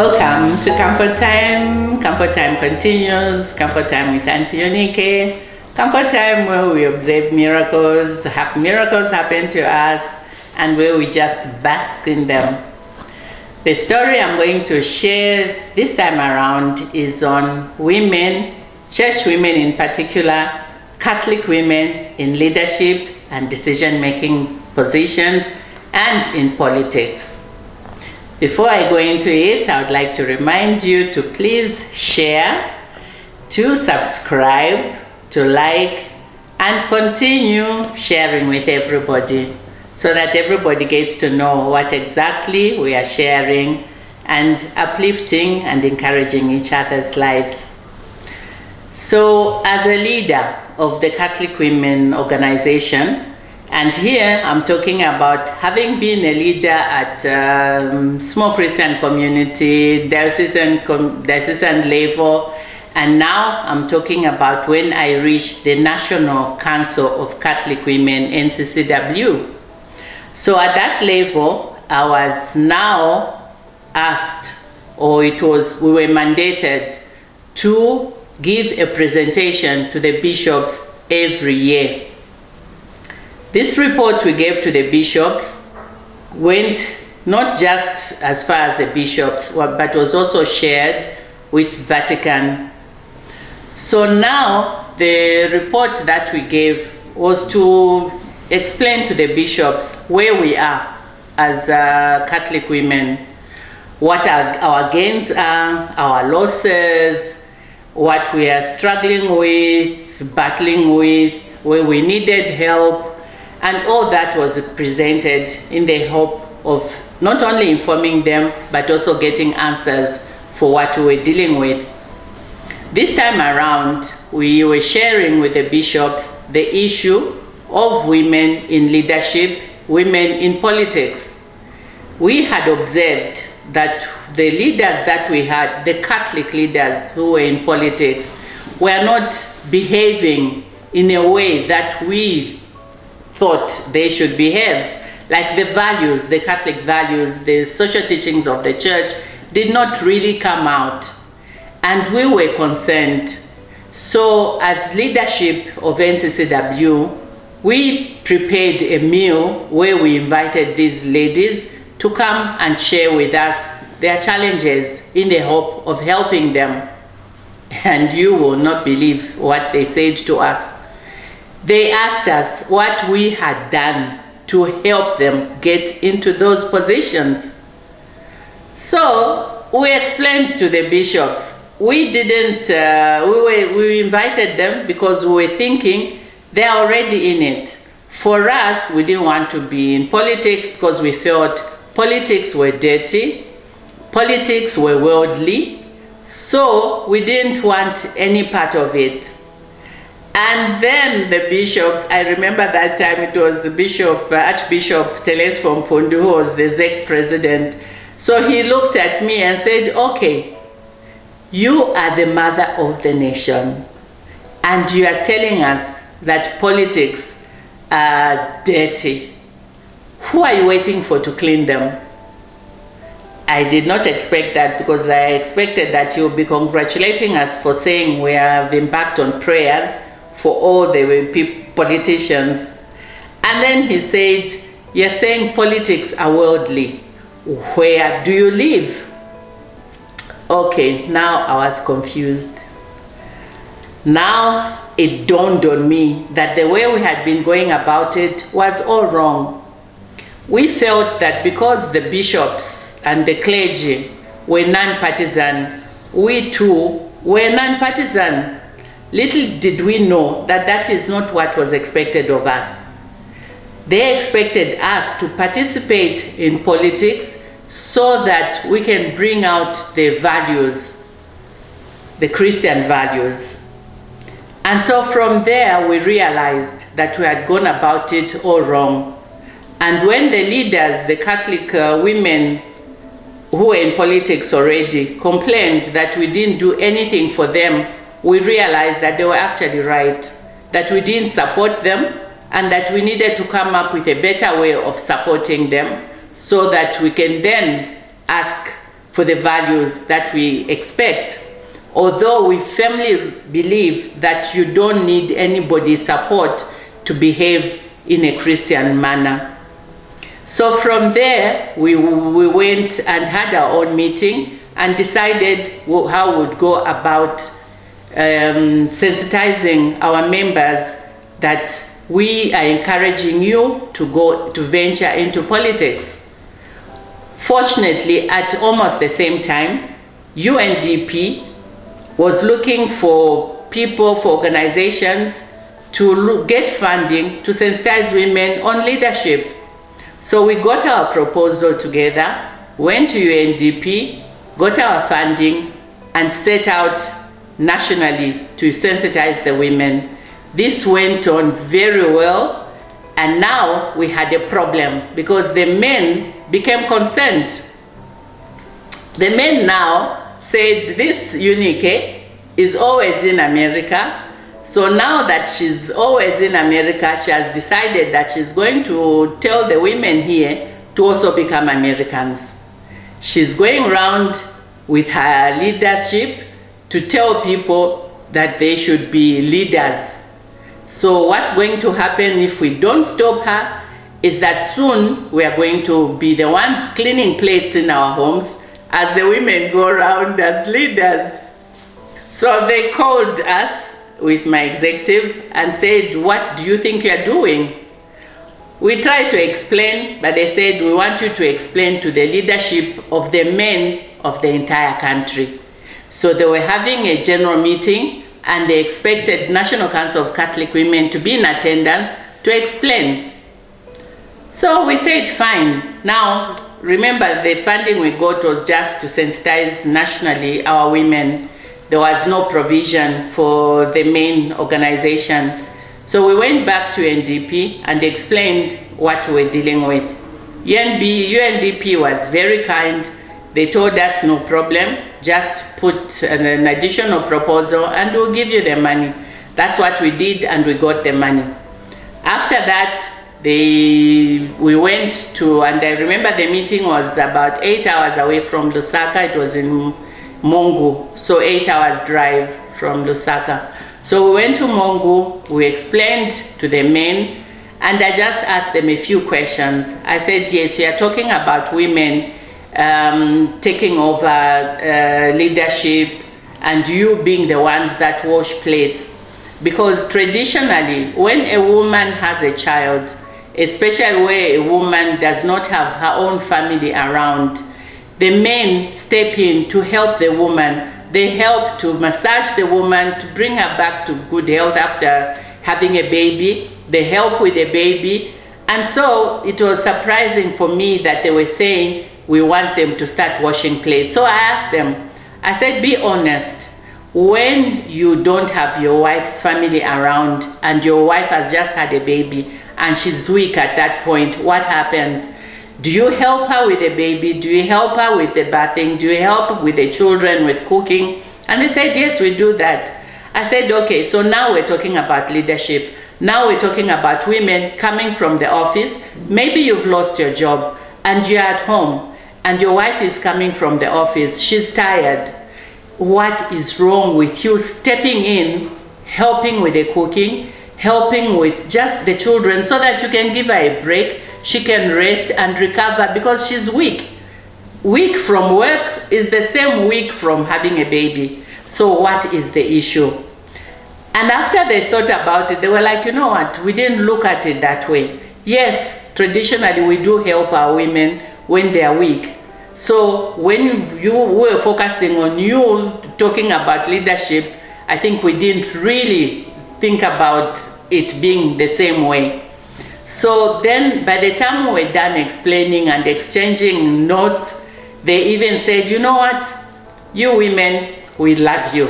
Welcome to Comfort Time. Comfort Time continues. Comfort Time with Aunty Yunike. Comfort Time where we observe miracles, have miracles happen to us, and where we just bask in them. The story I'm going to share this time around is on women, church women in particular, Catholic women in leadership and decision-making positions and in politics. Before I go into it, I would like to remind you to please share, to subscribe, to like, and continue sharing with everybody so that everybody gets to know what exactly we are sharing and uplifting and encouraging each other's lives. So, as a leader of the Catholic Women Organization, and here I'm talking about having been a leader at small Christian community, diocesan level, and now I'm talking about when I reached the National Council of Catholic Women, NCCW. So at that level, I was now asked, or we were mandated to give a presentation to the bishops every year. This report we gave to the bishops went not just as far as the bishops, but was also shared with Vatican. So now the report that we gave was to explain to the bishops where we are as Catholic women, what our gains are, our losses, what we are struggling with, battling with, where we needed help. And all that was presented in the hope of not only informing them, but also getting answers for what we were dealing with. This time around, we were sharing with the bishops the issue of women in leadership, women in politics. We had observed that the leaders that we had, the Catholic leaders who were in politics, were not behaving in a way that we thought they should behave. Like the values, the Catholic values, the social teachings of the church did not really come out. And we were concerned. So as leadership of NCCW, we prepared a meal where we invited these ladies to come and share with us their challenges in the hope of helping them. And you will not believe what they said to us. They asked us what we had done to help them get into those positions. So we explained to the bishops. We didn't, we invited them because we were thinking they're already in it. For us, we didn't want to be in politics because we felt politics were dirty, politics were worldly, so we didn't want any part of it. And then the bishops, I remember that time it was Archbishop Teles from Pundu, who was the ZEC president. So he looked at me and said, okay, you are the mother of the nation, and you are telling us that politics are dirty. Who are you waiting for to clean them? I did not expect that, because I expected that you would be congratulating us for saying we have impact on prayers for all the politicians. And then he said, you're saying politics are worldly. Where do you live? Okay, now I was confused. Now it dawned on me that the way we had been going about it was all wrong. We felt that because the bishops and the clergy were non-partisan, we too were non-partisan. Little did we know that that is not what was expected of us. They expected us to participate in politics so that we can bring out the values, the Christian values. And so from there we realized that we had gone about it all wrong. And when the leaders, the Catholic women who were in politics already, complained that we didn't do anything for them, we realized that they were actually right, that we didn't support them, and that we needed to come up with a better way of supporting them so that we can then ask for the values that we expect. Although we firmly believe that you don't need anybody's support to behave in a Christian manner. So from there, we went and had our own meeting and decided how we would go about sensitizing our members that we are encouraging you to venture into politics. Fortunately, at almost the same time, UNDP was looking for people, for organizations to get funding to sensitize women on leadership. So we got our proposal together, went to UNDP, got our funding, and set out nationally to sensitize the women. This went on very well, and now we had a problem because the men became concerned. The men now said, this Yunike is always in America, so now that she's always in America, she has decided that she's going to tell the women here to also become Americans. She's going around with her leadership to tell people that they should be leaders. So what's going to happen if we don't stop her is that soon we are going to be the ones cleaning plates in our homes as the women go around as leaders. So they called us with my executive and said, what do you think you are doing? We tried to explain, but they said, we want you to explain to the leadership of the men of the entire country. So they were having a general meeting and they expected National Council of Catholic Women to be in attendance to explain. So we said, fine. Now, remember the funding we got was just to sensitize nationally our women. There was no provision for the main organization. So we went back to UNDP and explained what we were dealing with. UNDP was very kind. They told us no problem, just put an additional proposal and we'll give you the money. That's what we did, and we got the money. After that, we went to, and I remember the meeting was about 8 hours away from Lusaka. It was in Mungu, so 8 hours drive from Lusaka. So we went to Mungu, we explained to the men, and I just asked them a few questions. I said, yes, we are talking about women taking over leadership and you being the ones that wash plates. Because traditionally, when a woman has a child, especially where a woman does not have her own family around, the men step in to help the woman. They help to massage the woman, to bring her back to good health after having a baby. They help with the baby. And so it was surprising for me that they were saying, we want them to start washing plates. So I asked them, I said, be honest. When you don't have your wife's family around and your wife has just had a baby and she's weak at that point, what happens? Do you help her with the baby? Do you help her with the bathing? Do you help with the children, with cooking? And they said, yes, we do that. I said, okay, so now we're talking about leadership. Now we're talking about women coming from the office. Maybe you've lost your job and you're at home and your wife is coming from the office. She's tired. What is wrong with you stepping in, helping with the cooking, helping with just the children so that you can give her a break? She can rest and recover because she's weak. Weak from work is the same weak from having a baby. So what is the issue? And after they thought about it, they were like, you know what, we didn't look at it that way. Yes, traditionally we do help our women when they are weak. So when you were focusing on you talking about leadership, I think we didn't really think about it being the same way. So then by the time we were done explaining and exchanging notes, they even said, you know what, you women, we love you.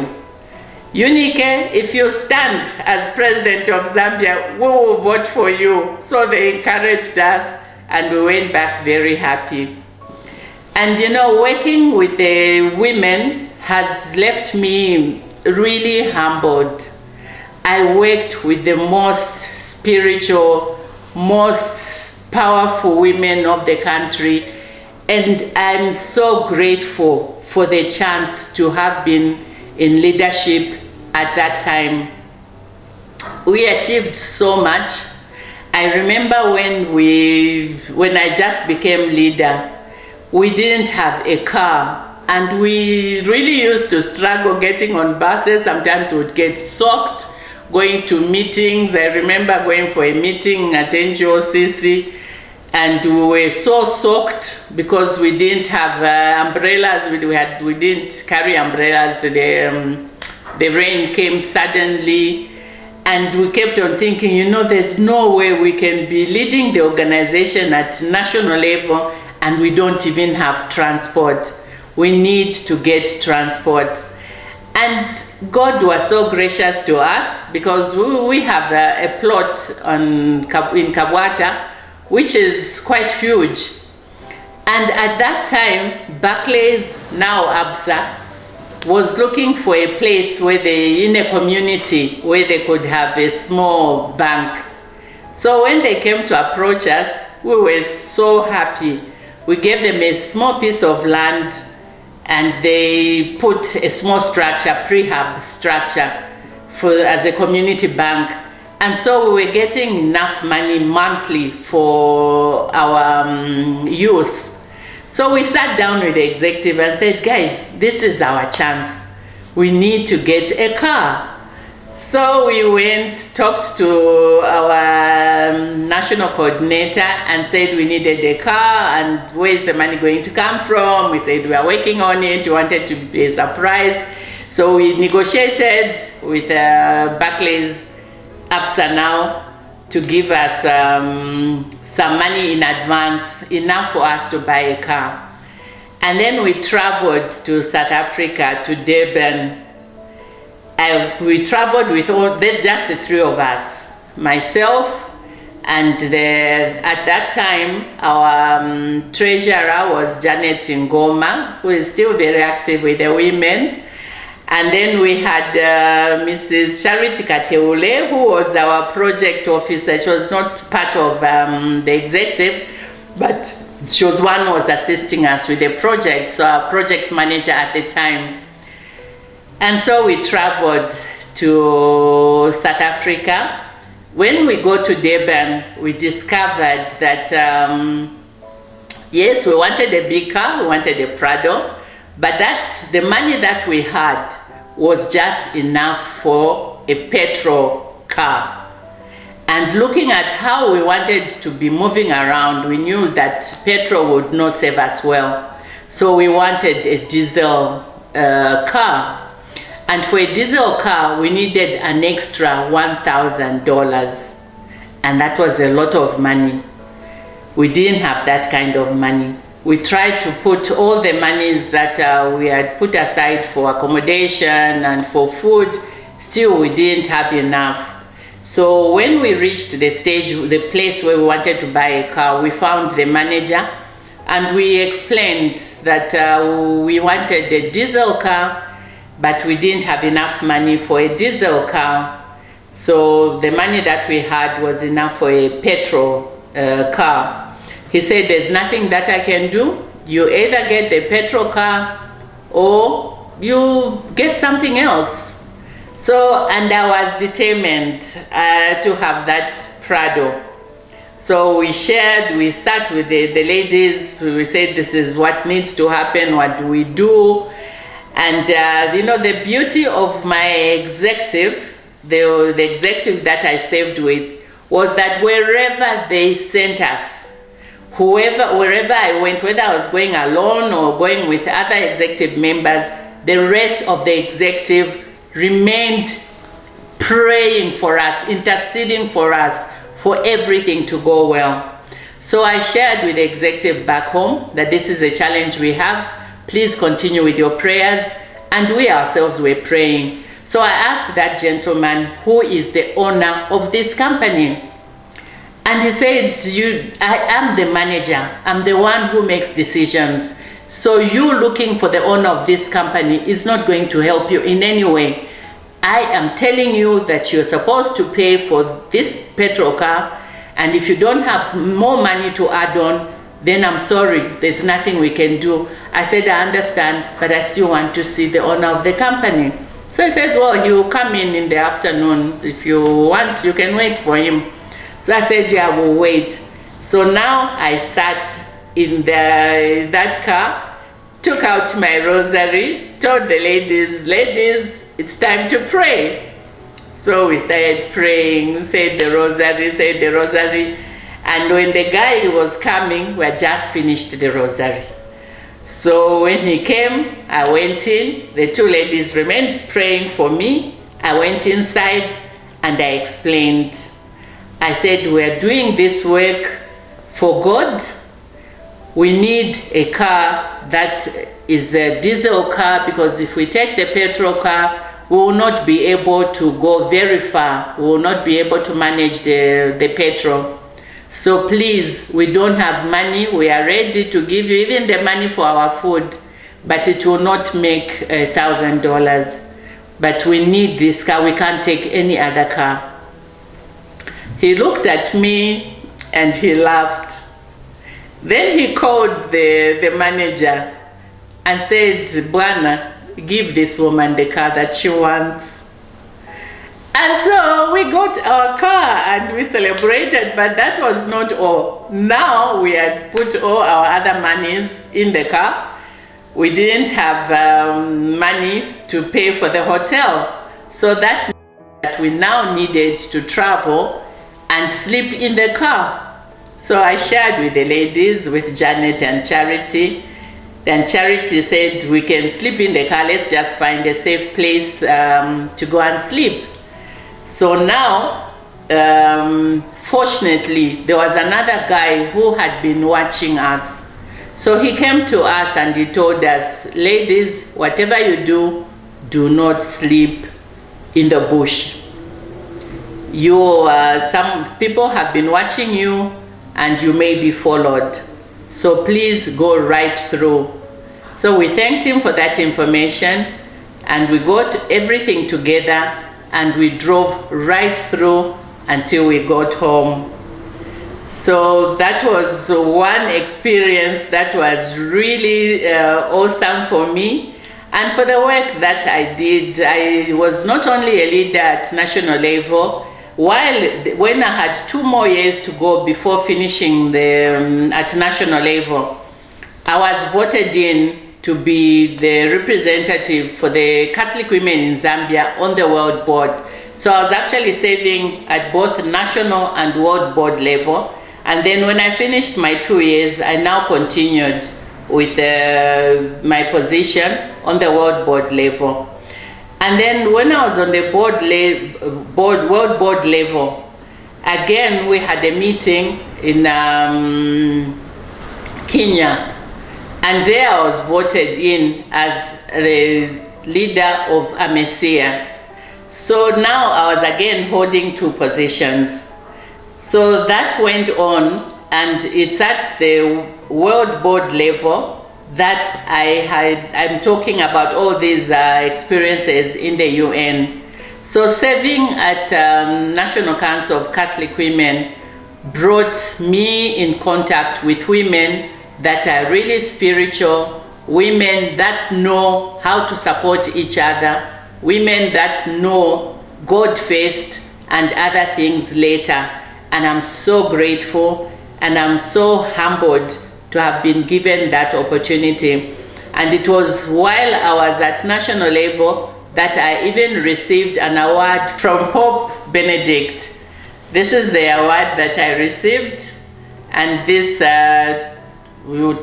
Yunike, if you stand as president of Zambia, we will vote for you. So they encouraged us and we went back very happy. And you know, working with the women has left me really humbled. I worked with the most spiritual, most powerful women of the country. And I'm so grateful for the chance to have been in leadership at that time. We achieved so much. I remember when I just became leader, we didn't have a car, and we really used to struggle getting on buses. Sometimes we would get soaked going to meetings. I remember going for a meeting at NGOCC, and we were so soaked because we didn't have umbrellas. We didn't carry umbrellas. The rain came suddenly, and we kept on thinking, you know, there's no way we can be leading the organization at national level and we don't even have transport. We need to get transport. And God was so gracious to us, because we have a plot in Kabwata, which is quite huge. And at that time, Barclays, now ABSA, was looking for a place where in a community where they could have a small bank. So when they came to approach us, we were so happy. We gave them a small piece of land, and they put a small structure, prehab structure, as a community bank. And so we were getting enough money monthly for our use. So we sat down with the executive and said, guys, this is our chance. We need to get a car. So we went, talked to our national coordinator and said we needed a car, and where's the money going to come from? We said we are working on it. We wanted to be a surprise. So we negotiated with Barclays ABSA now to give us some money in advance, enough for us to buy a car. And then we traveled to South Africa, to Durban. We traveled with just the three of us, myself, and at that time our treasurer was Janet Ngoma, who is still very active with the women. And then we had Mrs. Charity Kateule, who was our project officer. She was not part of the executive, but she was one who was assisting us with the project, so our project manager at the time. And so we traveled to South Africa. When we go to Durban, we discovered that, yes, we wanted a big car, we wanted a Prado, but the money that we had was just enough for a petrol car. And looking at how we wanted to be moving around, we knew that petrol would not serve us well. So we wanted a diesel car. And for a diesel car, we needed an extra $1,000. And that was a lot of money. We didn't have that kind of money. We tried to put all the monies that we had put aside for accommodation and for food. Still, we didn't have enough. So when we reached the place where we wanted to buy a car, we found the manager and we explained that we wanted a diesel car, but we didn't have enough money for a diesel car. So the money that we had was enough for a petrol car. He said, there's nothing that I can do. You either get the petrol car or you get something else. So, and I was determined to have that Prado. So we sat with the ladies, we said, this is what needs to happen, what do we do? And you know, the beauty of my executive, the executive that I served with, was that wherever they sent us, wherever I went, whether I was going alone or going with other executive members, the rest of the executive remained praying for us, interceding for us, for everything to go well. So I shared with the executive back home that this is a challenge we have. Please continue with your prayers. And we ourselves were praying. So I asked that gentleman, who is the owner of this company? And he said, I am the manager. I'm the one who makes decisions. So you looking for the owner of this company is not going to help you in any way. I am telling you that you're supposed to pay for this petrol car, and if you don't have more money to add on, then I'm sorry, there's nothing we can do. I said, I understand, but I still want to see the owner of the company. So he says, well, you come in the afternoon. If you want, you can wait for him. So I said, yeah, we'll wait. So now I sat in that car, took out my rosary, told the ladies, it's time to pray. So we started praying, said the rosary. And when the guy was coming, we had just finished the rosary. So when he came, I went in. The two ladies remained praying for me. I went inside and I explained. I said, we're doing this work for God. We need a car that is a diesel car, because if we take the petrol car, we will not be able to go very far. We will not be able to manage the petrol. So please, we don't have money. We are ready to give you even the money for our food, but it will not make $1,000. But we need this car. We can't take any other car. He looked at me and he laughed. Then he called the manager and said, Bwana, give this woman the car that she wants. And so we got our car and we celebrated, but that was not all. Now we had put all our other monies in the car. We didn't have money to pay for the hotel. So that meant that we now needed to travel and sleep in the car. So I shared with the ladies, with Janet and Charity. And Charity said, we can sleep in the car, let's just find a safe place to go and sleep. So now, fortunately, there was another guy who had been watching us. So he came to us and he told us, ladies, whatever you do, do not sleep in the bush. Some people have been watching you and you may be followed. So please go right through. So we thanked him for that information, and we got everything together and we drove right through until we got home. So that was one experience that was really awesome for me. And for the work that I did, I was not only a leader at national level, when I had 2 more years to go before finishing at national level, I was voted in to be the representative for the Catholic women in Zambia on the World Board. So I was actually serving at both national and World Board level. And then when I finished my 2 years, I now continued with my position on the World Board level. And then when I was on the World Board level, again we had a meeting in Kenya, and there I was voted in as the leader of AMESIA. So now I was again holding 2 positions. So that went on, and it's at the World Board level that I'm talking about all these experiences in the UN. So serving at National Council of Catholic Women brought me in contact with women that are really spiritual, women that know how to support each other, women that know God first and other things later. And I'm so grateful and I'm so humbled to have been given that opportunity. And it was while I was at national level that I even received an award from Pope Benedict. This is the award that I received, and this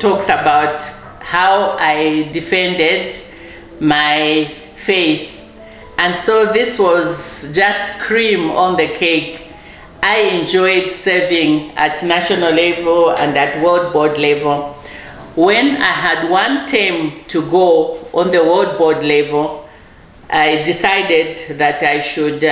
talks about how I defended my faith. And so this was just cream on the cake. I enjoyed serving at national level and at World Board level. When I had 1 term to go on the World Board level, I decided that I should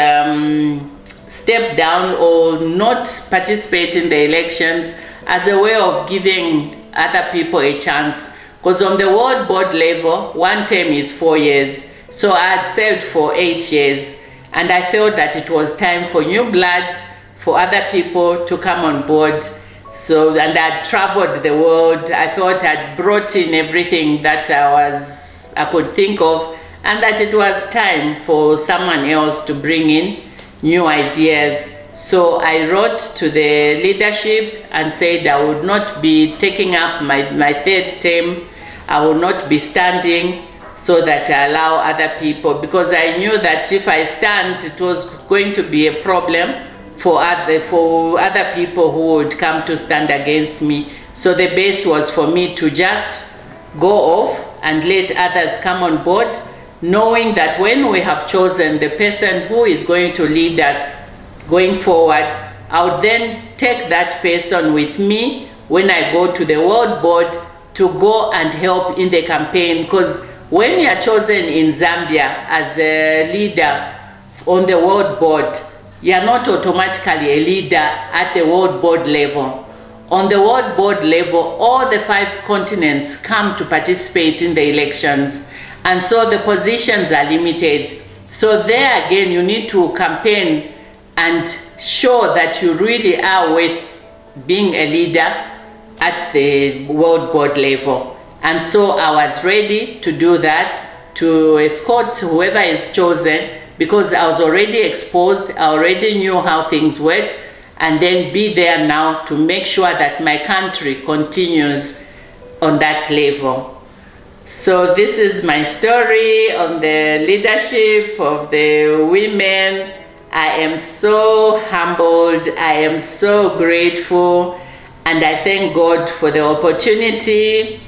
step down or not participate in the elections as a way of giving other people a chance. Because on the World Board level, 1 term is 4 years. So I had served for 8 years, and I felt that it was time for new blood, for other people to come on board. So, and I traveled the world. I thought I'd brought in everything that I could think of, and that it was time for someone else to bring in new ideas. So I wrote to the leadership and said I would not be taking up my third term. I will not be standing, so that I allow other people, because I knew that if I stand, it was going to be a problem for other people who would come to stand against me. So the best was for me to just go off and let others come on board, knowing that when we have chosen the person who is going to lead us going forward, I would then take that person with me when I go to the world board to go and help in the campaign. Because when you are chosen in Zambia as a leader on the world board, you are not automatically a leader at the world board level. On the world board level, all the 5 continents come to participate in the elections, and so the positions are limited. So there again, you need to campaign and show that you really are worth being a leader at the world board level. And so I was ready to do that, to escort whoever is chosen, because I was already exposed, I already knew how things worked, and then be there now to make sure that my country continues on that level. So this is my story on the leadership of the women. I am so humbled, I am so grateful, and I thank God for the opportunity.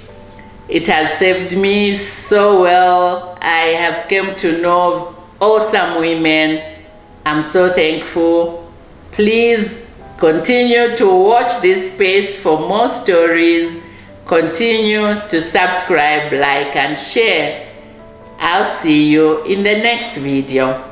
It has saved me so well. I have come to know awesome women. I'm so thankful. Please continue to watch this space for more stories. Continue to subscribe, like, and share. I'll see you in the next video.